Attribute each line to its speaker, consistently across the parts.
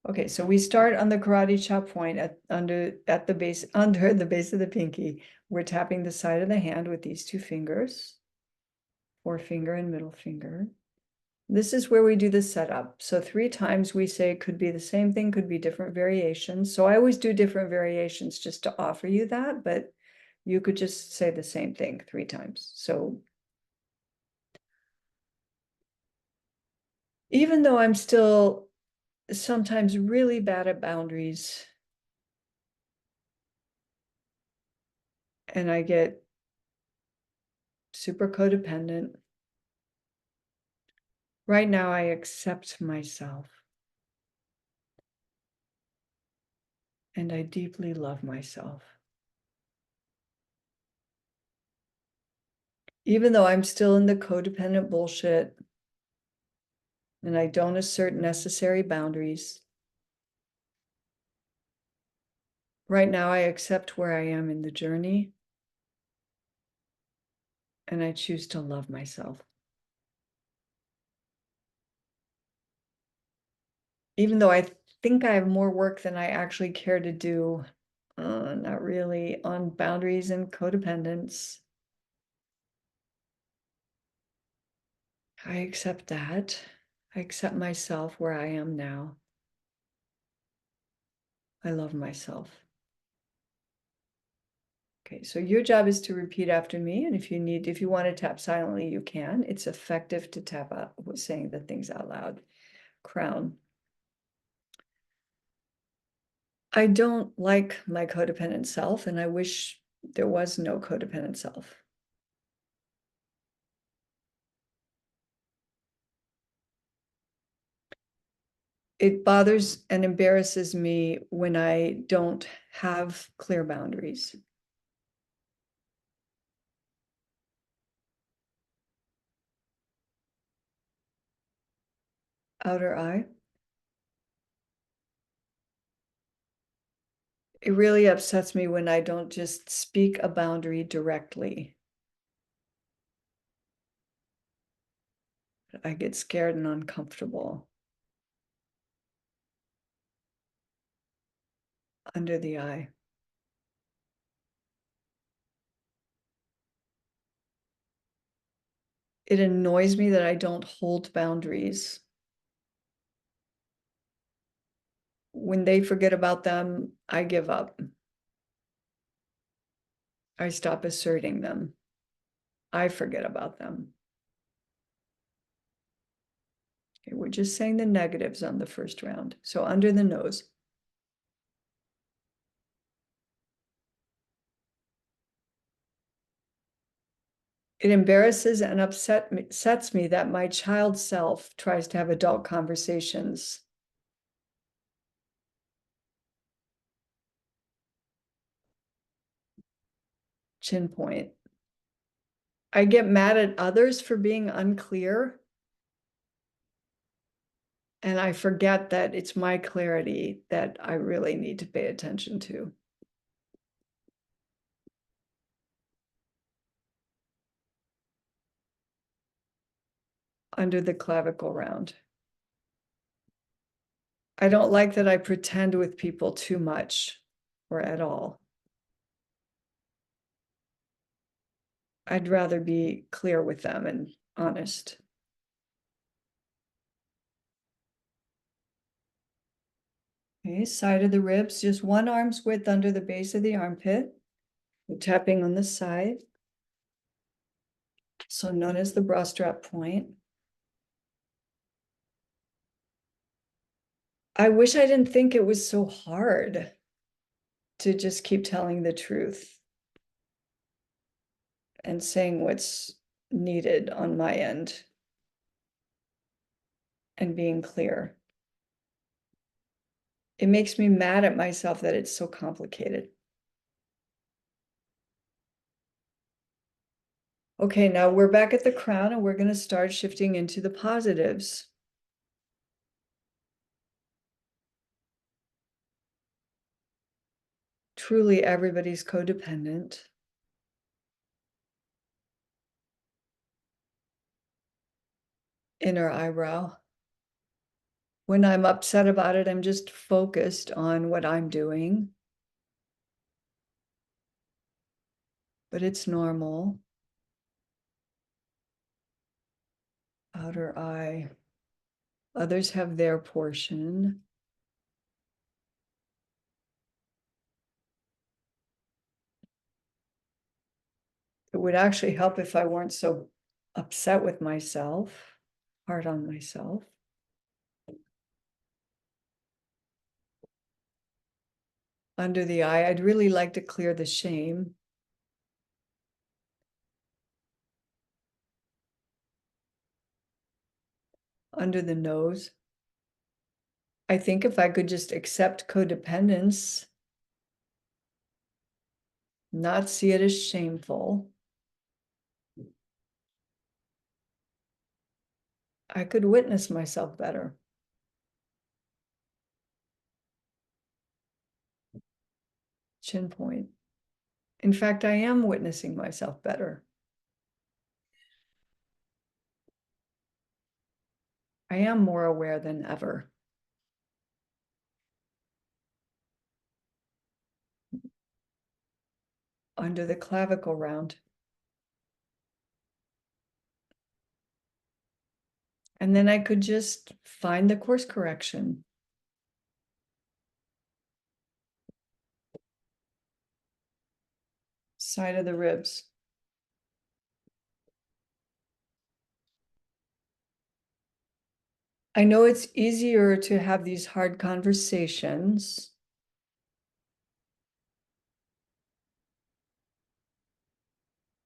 Speaker 1: Okay, so we start on the karate chop point under the base of the pinky. We're tapping the side of the hand with these two fingers, forefinger and middle finger. This is where we do the setup. So 3 times we say it could be the same thing, could be different variations. So I always do different variations just to offer you that, but you could just say the same thing 3 times. So even though I'm still sometimes really bad at boundaries, and I get super codependent, right now I accept myself. And I deeply love myself. Even though I'm still in the codependent bullshit and I don't assert necessary boundaries, right now I accept where I am in the journey and I choose to love myself. Even though I think I have more work than I actually care to do, not really, on boundaries and codependence. I accept that. I accept myself where I am now. I love myself. Okay, so your job is to repeat after me. And if you want to tap silently, you can. It's effective to tap out with saying the things out loud. Crown. I don't like my codependent self, and I wish there was no codependent self. It bothers and embarrasses me when I don't have clear boundaries. Outer eye. It really upsets me when I don't just speak a boundary directly. I get scared and uncomfortable. Under the eye. It annoys me that I don't hold boundaries. When they forget about them, I give up. I stop asserting them. I forget about them. Okay, we're just saying the negatives on the first round. So under the nose. It embarrasses and upsets me that my child self tries to have adult conversations. Chin point. I get mad at others for being unclear. And I forget that it's my clarity that I really need to pay attention to. Under the clavicle round. I don't like that I pretend with people too much or at all. I'd rather be clear with them and honest. Okay, side of the ribs, just 1 arm's width under the base of the armpit. We're tapping on the side. So known as the bra strap point. I wish I didn't think it was so hard to just keep telling the truth and saying what's needed on my end and being clear. It makes me mad at myself that it's so complicated. Okay, now we're back at the crown and we're going to start shifting into the positives. Truly, everybody's codependent. Inner eyebrow. When I'm upset about it, I'm just focused on what I'm doing. But it's normal. Outer eye. Others have their portion. It would actually help if I weren't so upset with myself, hard on myself. Under the eye, I'd really like to clear the shame. Under the nose. I think if I could just accept codependence, not see it as shameful, I could witness myself better. Chin point. In fact, I am witnessing myself better. I am more aware than ever. Under the clavicle round. And then I could just find the course correction. Side of the ribs. I know it's easier to have these hard conversations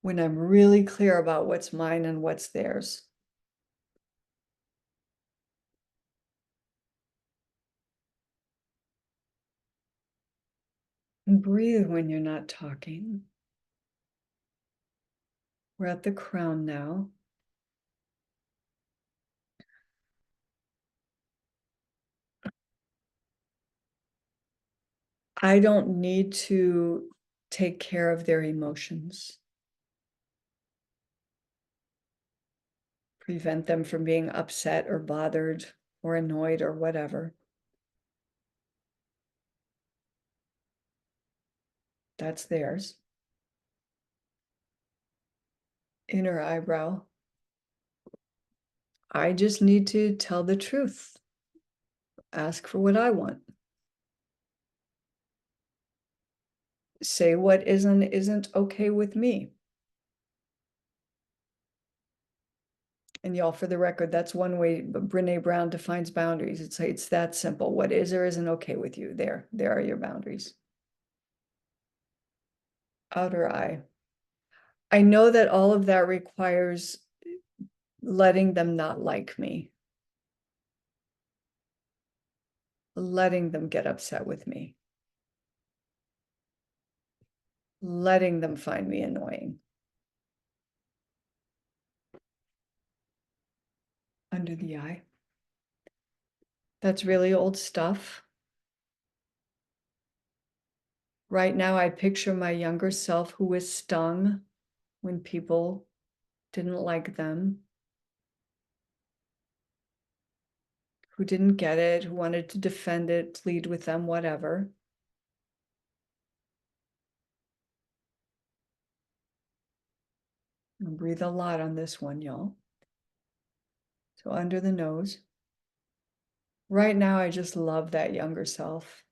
Speaker 1: when I'm really clear about what's mine and what's theirs. And breathe when you're not talking. We're at the crown now. I don't need to take care of their emotions. Prevent them from being upset or bothered or annoyed or whatever. That's theirs. Inner eyebrow. I just need to tell the truth. Ask for what I want. Say what isn't okay with me. And y'all, for the record, that's one way Brene Brown defines boundaries. It's that simple. What is or isn't okay with you? There are your boundaries. Outer eye. I know that all of that requires letting them not like me. Letting them get upset with me. Letting them find me annoying. Under the eye. That's really old stuff. Right now, I picture my younger self who was stung when people didn't like them, who didn't get it, who wanted to defend it, plead with them, whatever. I'll breathe a lot on this one, y'all. So under the nose. Right now, I just love that younger self.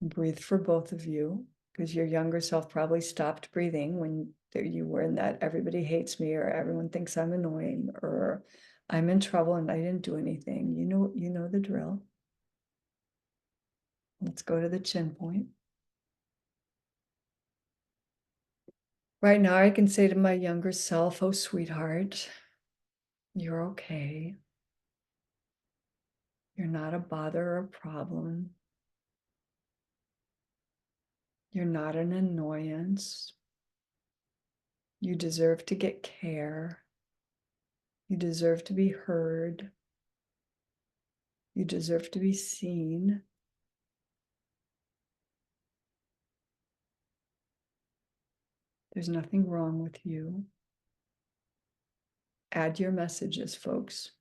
Speaker 1: Breathe for both of you, because your younger self probably stopped breathing when you were in that everybody hates me or everyone thinks I'm annoying or I'm in trouble and I didn't do anything. You know the drill. Let's go to the chin point. Right now, I can say to my younger self, oh, sweetheart, you're okay. You're not a bother or a problem. You're not an annoyance. You deserve to get care. You deserve to be heard. You deserve to be seen. There's nothing wrong with you. Add your messages, folks.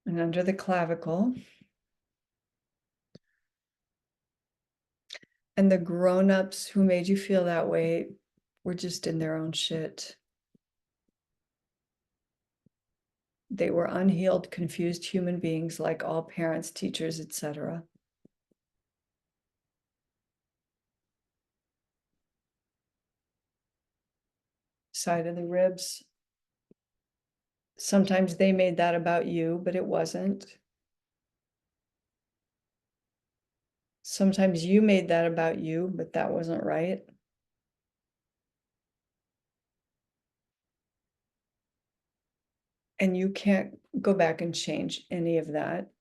Speaker 1: And under the clavicle. And the grown-ups who made you feel that way were just in their own shit. They were unhealed, confused human beings like all parents, teachers, etc. Side of the ribs. Sometimes they made that about you, but it wasn't. Sometimes you made that about you, but that wasn't right. And you can't go back and change any of that.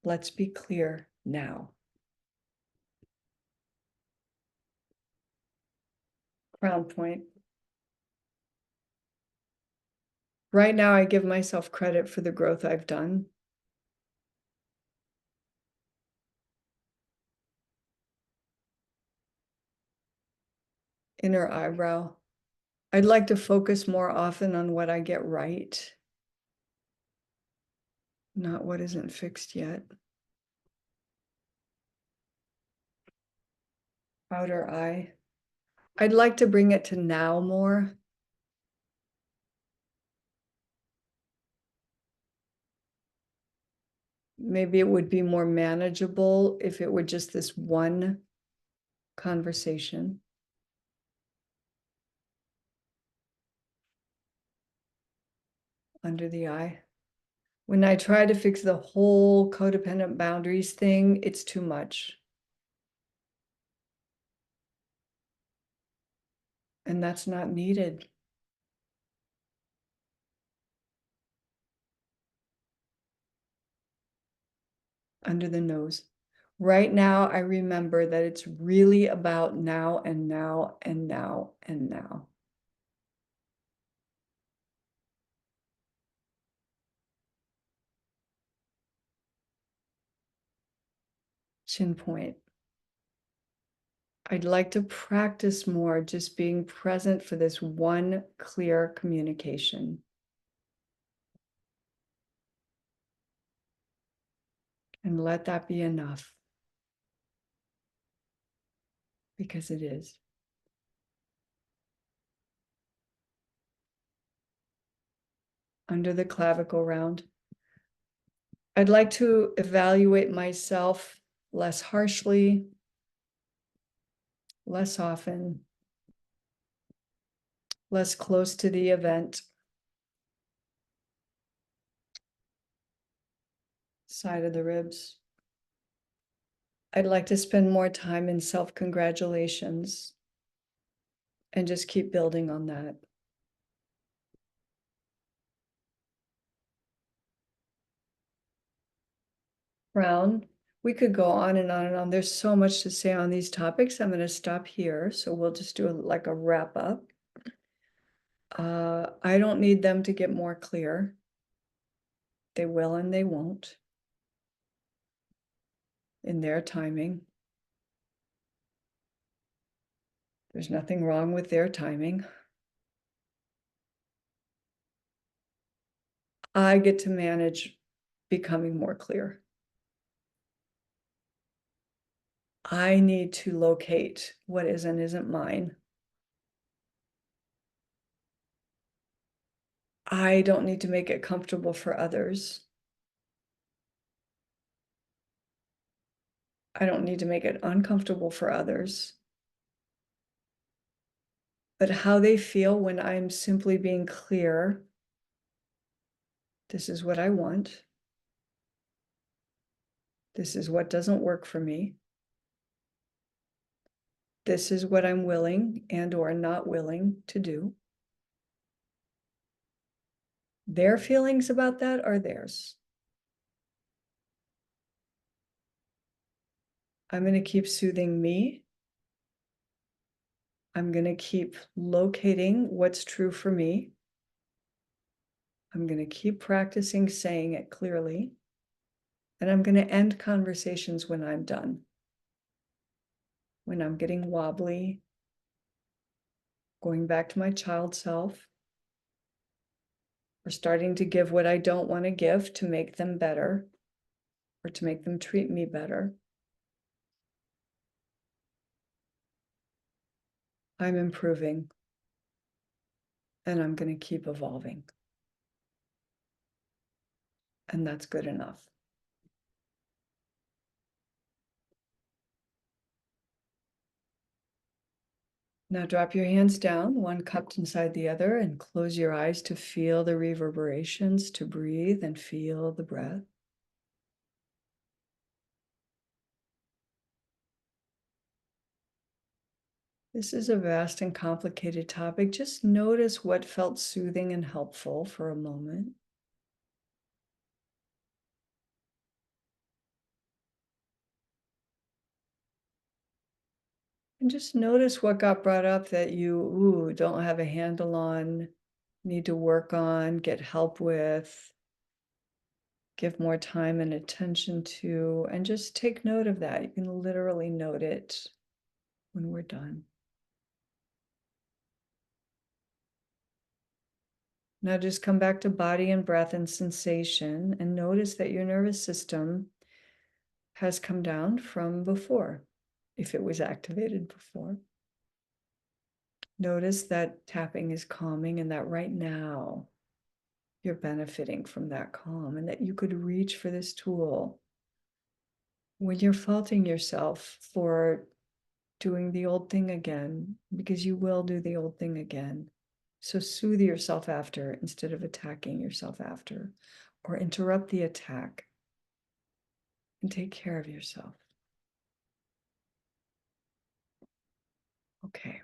Speaker 1: Let's be clear now. Crown point. Right now, I give myself credit for the growth I've done. Inner eyebrow. I'd like to focus more often on what I get right, not what isn't fixed yet. Outer eye. I'd like to bring it to now more. Maybe it would be more manageable if it were just this one conversation. Under the eye. When I try to fix the whole codependent boundaries thing, it's too much. And that's not needed. Under the nose. Right now, I remember that it's really about now and now and now and now. Chin point. I'd like to practice more just being present for this one clear communication. And let that be enough. Because it is. Under the clavicle round. I'd like to evaluate myself less harshly, less often, less close to the event. Side of the ribs. I'd like to spend more time in self-congratulations and just keep building on that. Crown. We could go on and on and on. There's so much to say on these topics. I'm going to stop here. So we'll just do like a wrap up. I don't need them to get more clear. They will and they won't. In their timing. There's nothing wrong with their timing. I get to manage becoming more clear. I need to locate what is and isn't mine. I don't need to make it comfortable for others. I don't need to make it uncomfortable for others. But how they feel when I'm simply being clear, this is what I want. This is what doesn't work for me. This is what I'm willing and or not willing to do. Their feelings about that are theirs. I'm going to keep soothing me. I'm going to keep locating what's true for me. I'm going to keep practicing saying it clearly. And I'm going to end conversations when I'm done. When I'm getting wobbly, going back to my child self, or starting to give what I don't want to give to make them better, or to make them treat me better. I'm improving, and I'm going to keep evolving. And that's good enough. Now drop your hands down, one cupped inside the other, and close your eyes to feel the reverberations, to breathe and feel the breath. This is a vast and complicated topic. Just notice what felt soothing and helpful for a moment. And just notice what got brought up that you don't have a handle on, need to work on, get help with, give more time and attention to, and just take note of that. You can literally note it when we're done. Now just come back to body and breath and sensation, and notice that your nervous system has come down from before, if it was activated before. Notice that tapping is calming, and that right now you're benefiting from that calm, and that you could reach for this tool when you're faulting yourself for doing the old thing again, because you will do the old thing again. So soothe yourself after instead of attacking yourself after, or interrupt the attack, and take care of yourself. Okay.